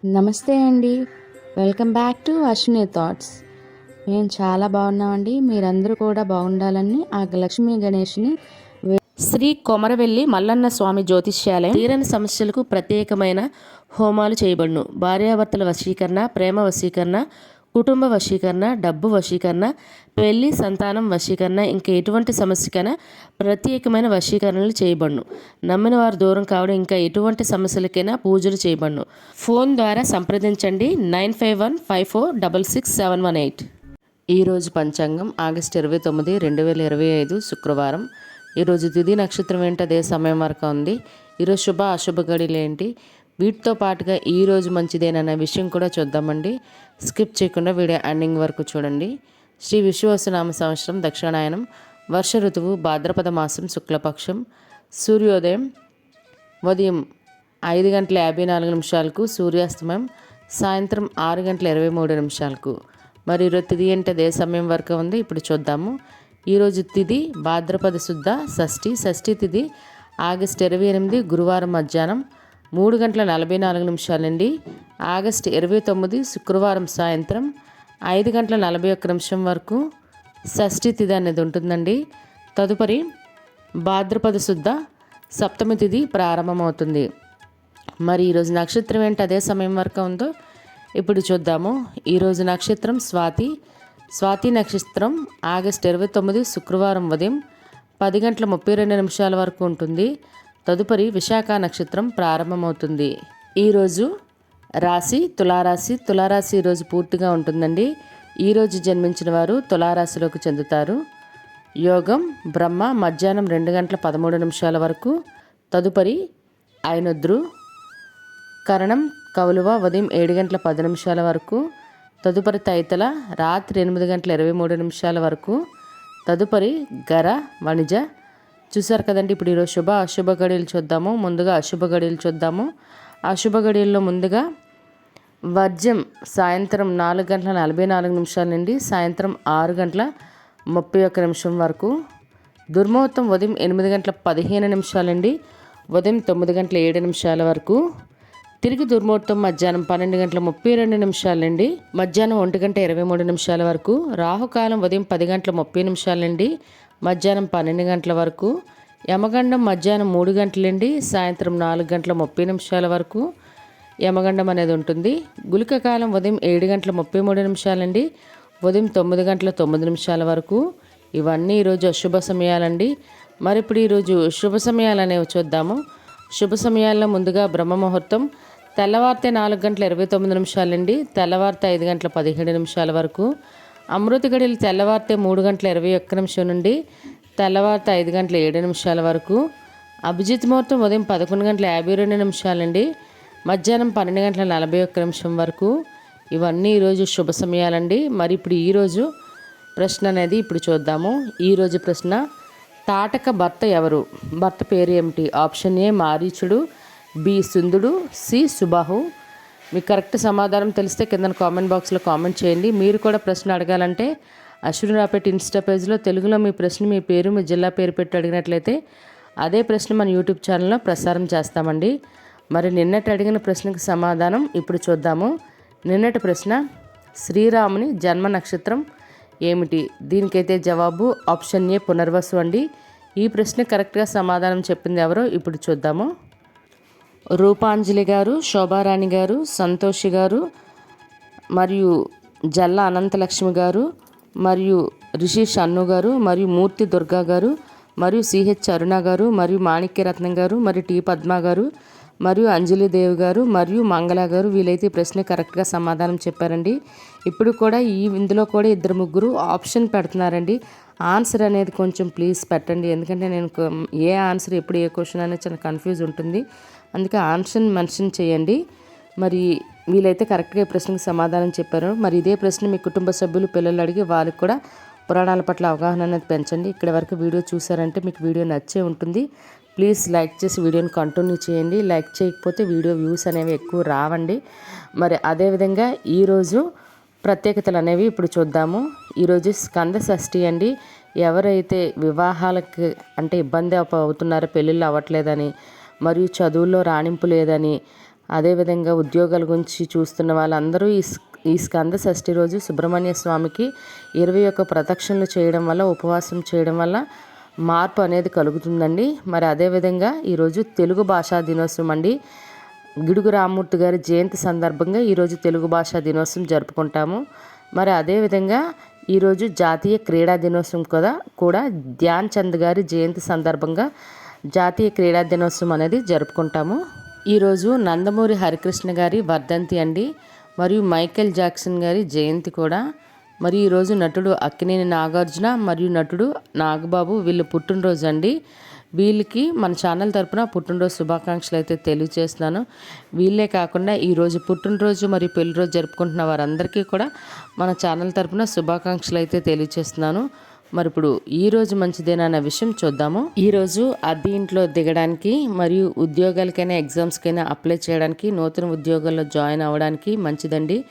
నమస్తే అండి. Welcome back to Ashwini thoughts. మేము చాలా బాగున్నామండి. మీరందరూ కూడా బాగుండాలని ఆ లక్ష్మీ గణేష్ని శ్రీ కొమరవెల్లి మల్లన్న స్వామి జ్యోతిష్యాలయం తీరని సమస్యలకు ప్రత్యేకమైన హోమాలు చేయబడును. భార్యాభర్తల వశీకరణ, ప్రేమ వశీకరణ, కుటుంబ వశీకరణ, డబ్బు వశీకరణ, పెళ్లి, సంతానం వశీకరణ, ఇంకా ఎటువంటి సమస్యకైనా ప్రత్యేకమైన వశీకరణలు చేయబడును. నమ్మిన వారు దూరం కావడం, ఇంకా ఎటువంటి సమస్యలకైనా పూజలు చేయబడును. ఫోన్ ద్వారా సంప్రదించండి 9515466718. ఈరోజు పంచాంగం ఆగస్టు 29, 2025 శుక్రవారం. ఈరోజు తిథి నక్షత్రం ఏంటి, అదే సమయం వరకు ఉంది. ఈరోజు శుభ అశుభ గడియలు ఏంటి, వీటితో పాటుగా ఈరోజు మంచిదేనన్న విషయం కూడా చూద్దామండి. స్కిప్ చేయకుండా వీడియో ఎండింగ్ వరకు చూడండి. శ్రీ విశ్వావసునామ సంవత్సరం దక్షిణాయనం, వర్ష ఋతువు, భాద్రపద మాసం, శుక్లపక్షం. సూర్యోదయం ఉదయం 5:54 సూర్యాస్తమయం సాయంత్రం 6:23. మరి ఈరోజు తిథి ఏంటి, అదే సమయం వరకు ఉంది. ఇప్పుడు చూద్దాము. ఈరోజు తిథి భాద్రపద శుద్ధ షష్ఠి. షష్ఠి తిథి ఆగస్టు 28 గురువారం మధ్యాహ్నం 3:44 నుండి ఆగస్టు 29 శుక్రవారం సాయంత్రం 5:41 వరకు షష్ఠి తిథి అనేది ఉంటుందండి. తదుపరి భాద్రపద శుద్ధ సప్తమి తిథి ప్రారంభమవుతుంది. మరి ఈరోజు నక్షత్రం ఏంటి, అదే సమయం వరకు ఉందో ఇప్పుడు చూద్దాము. ఈరోజు నక్షత్రం స్వాతి. స్వాతి నక్షత్రం ఆగస్టు 29 శుక్రవారం ఉదయం 10:32 వరకు ఉంటుంది. తదుపరి విశాఖ నక్షత్రం ప్రారంభమవుతుంది. ఈరోజు రాశి తులారాశి. తులారాశి ఈరోజు పూర్తిగా ఉంటుందండి. ఈరోజు జన్మించిన వారు తులారాశిలోకి చెందుతారు. యోగం బ్రహ్మ మధ్యాహ్నం 2:13 వరకు. తదుపరి ఐనొద్రు. కరణం కౌలువ ఉదయం 7:10 వరకు. తదుపరి తైతల రాత్రి 8:23 వరకు. తదుపరి గర వణిజ. చూసారు కదండి. ఇప్పుడు ఈరోజు శుభ అశుభ గడియలు చూద్దాము. ముందుగా అశుభ గడియలు చూద్దాము. అశుభ గడియల్లో ముందుగా వర్జం సాయంత్రం 4:44 నుండి సాయంత్రం 6:31 వరకు. దుర్ముహూర్తం ఉదయం 8:15 నుండి ఉదయం 9:07 వరకు. తిరిగి దుర్ముహూర్తం మధ్యాహ్నం 12:32 నుండి మధ్యాహ్నం 1:23 వరకు. రాహుకాలం ఉదయం 10:30 నుండి మధ్యాహ్నం 12 వరకు. యమగండం మధ్యాహ్నం 3 గంటల నుండి సాయంత్రం 4:30 వరకు యమగండం అనేది ఉంటుంది. గుళిక కాలం ఉదయం 7:33 నుండి ఉదయం 9:09 వరకు. ఇవన్నీ ఈరోజు అశుభ సమయాలండి. మరి ఇప్పుడు ఈరోజు శుభ సమయాలు అనేవి చూద్దాము. శుభ సమయాల్లో ముందుగా బ్రహ్మ ముహూర్తం తెల్లవారితే 4:29 నుండి తెల్లవారితే 5:17 వరకు. అమృత గడియలు తెల్లవారితే 3:21 నుండి తెల్లవారితే 5:07 వరకు. అభిజిత్ ముహూర్తం ఉదయం 11:52 నుండి మధ్యాహ్నం 12:41 వరకు. ఇవన్నీ ఈరోజు శుభ సమయాలండి. మరి ఇప్పుడు ఈరోజు ప్రశ్న అనేది ఇప్పుడు చూద్దాము. ఈరోజు ప్రశ్న, తాటక భర్త ఎవరు? భర్త పేరు ఏమిటి? ఆప్షన్ ఏ మారీచుడు, బి సుందుడు, సి సుబాహు. మీకు కరెక్ట్ సమాధానం తెలిస్తే కింద కామెంట్ బాక్స్లో కామెంట్ చేయండి. మీరు కూడా ప్రశ్న అడగాలంటే అశ్విని రాపేట్ ఇన్స్టా పేజ్లో తెలుగులో మీ ప్రశ్న, మీ పేరు, మీ జిల్లా పేరు పెట్టి అడిగినట్లయితే అదే ప్రశ్న మన యూట్యూబ్ ఛానల్లో ప్రసారం చేస్తామండి. మరి నిన్నటి అడిగిన ప్రశ్నకు సమాధానం ఇప్పుడు చూద్దాము. నిన్నటి ప్రశ్న, శ్రీరాముని జన్మ నక్షత్రం ఏమిటి? దీనికైతే జవాబు ఆప్షన్ ఏ పునర్వసు అండి. ఈ ప్రశ్న కరెక్ట్గా సమాధానం చెప్పింది ఎవరో ఇప్పుడు చూద్దాము. రూపాంజలి గారు, శోభారాణి గారు, సంతోషి గారు, మరియు జల్లా అనంతలక్ష్మి గారు, మరియు రిషి షన్ను గారు, మరియు మూర్తి దుర్గా గారు, మరియు సిహెచ్ అరుణ గారు, మరియు మాణిక్యరత్నం గారు, మరియు టి పద్మ గారు, మరియు అంజలిదేవి గారు, మరియు మంగళ గారు. వీలైతే ఈ ప్రశ్న కరెక్ట్గా సమాధానం చెప్పారండి. ఇప్పుడు కూడా ఇందులో కూడా 2-3 ఆప్షన్ పెడుతున్నారండి. ఆన్సర్ అనేది కొంచెం ప్లీజ్ పెట్టండి. ఎందుకంటే నేను ఏ ఆన్సర్ ఎప్పుడు ఏ క్వశ్చన్ అనేది చాలా కన్ఫ్యూజ్ ఉంటుంది. అందుకే ఆన్సర్ మెన్షన్ చేయండి. మరి వీలైతే కరెక్ట్గా ఈ ప్రశ్నకు సమాధానం చెప్పారు. మరి ఇదే ప్రశ్న మీ కుటుంబ సభ్యులు, పిల్లలు అడిగి వారికి కూడా పురాణాల పట్ల అవగాహన అనేది పెంచండి. ఇక్కడ వరకు వీడియో చూసారంటే మీకు వీడియో నచ్చే ఉంటుంది. ప్లీజ్ లైక్ చేసి వీడియోని కంటిన్యూ చేయండి. లైక్ చేయకపోతే వీడియో వ్యూస్ అనేవి ఎక్కువ రావండి. మరి అదేవిధంగా ఈరోజు ప్రత్యేకతలు అనేవి ఇప్పుడు చూద్దాము. ఈరోజు స్కంద షష్ఠి అండి. ఎవరైతే వివాహాలకు అంటే ఇబ్బంది అవుతున్నారో, పెళ్ళిళ్ళు అవ్వట్లేదని, మరియు చదువుల్లో రాణింపు లేదని, అదేవిధంగా ఉద్యోగాల గురించి చూస్తున్న వాళ్ళందరూ ఈ స్కంద షష్ఠి రోజు సుబ్రహ్మణ్య స్వామికి 21 ప్రదక్షిణలు చేయడం వల్ల, ఉపవాసం చేయడం వల్ల మార్పు అనేది కలుగుతుందండి. మరి అదేవిధంగా ఈరోజు తెలుగు భాషా దినోత్సవం అండి. గిడుగు రామ్మూర్తి గారి జయంతి సందర్భంగా ఈరోజు తెలుగు భాషా దినోత్సవం జరుపుకుంటాము. మరి అదేవిధంగా ఈరోజు జాతీయ క్రీడా దినోత్సవం కూడా ధ్యాన్ చంద్ గారి జయంతి సందర్భంగా జాతీయ క్రీడా దినోత్సవం అనేది జరుపుకుంటాము. ఈరోజు నందమూరి హరికృష్ణ గారి వర్ధంతి అండి. మరియు మైకేల్ జాక్సన్ గారి జయంతి కూడా. మరి ఈరోజు నటుడు అక్కినేని నాగార్జున మరియు నటుడు నాగబాబు వీళ్ళు పుట్టినరోజు అండి. వీళ్ళకి మన ఛానల్ తరపున పుట్టినరోజు శుభాకాంక్షలు అయితే తెలియజేస్తున్నాను. వీళ్ళే కాకుండా ఈరోజు పుట్టినరోజు మరియు పెళ్లి రోజు జరుపుకుంటున్న వారందరికీ కూడా మన ఛానల్ తరపున శుభాకాంక్షలు అయితే తెలియజేస్తున్నాను. మరి ఇప్పుడు ఈరోజు మంచిదేనా అనే విషయం చూద్దాము. ఈరోజు అద్దె ఇంట్లో దిగడానికి మరియు ఉద్యోగాలకైనా ఎగ్జామ్స్కైనా అప్లై చేయడానికి, నూతన ఉద్యోగాల్లో జాయిన్ అవ్వడానికి మంచిదండి.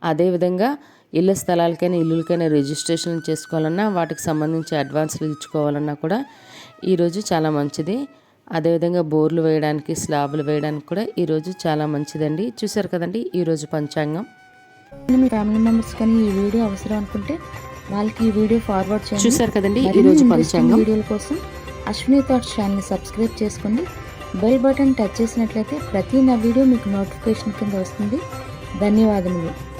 అదేవిధంగా ఇళ్ళ స్థలాలకైనా ఇల్లులకైనా రిజిస్ట్రేషన్ చేసుకోవాలన్నా, వాటికి సంబంధించి అడ్వాన్స్లు ఇచ్చుకోవాలన్నా కూడా ఈరోజు చాలా మంచిది. అదేవిధంగా బోర్లు వేయడానికి, స్లాబులు వేయడానికి కూడా ఈరోజు చాలా మంచిదండి. చూసారు కదండి ఈరోజు పంచాంగం. మీ ఫ్యామిలీ మెంబర్స్ కానీ ఈ వీడియో అవసరం అనుకుంటే వాళ్ళకి ఈ వీడియో ఫార్వర్డ్ చేయండి. చూసారు కదండి ఈరోజు పంచాంగం. వీడియోల కోసం అశ్విని థాట్స్ ఛానల్ని సబ్స్క్రైబ్ చేసుకోండి. బెల్ బటన్ టచ్ చేసినట్లయితే ప్రతి నా వీడియో మీకు నోటిఫికేషన్ కింద వస్తుంది. ధన్యవాదములు.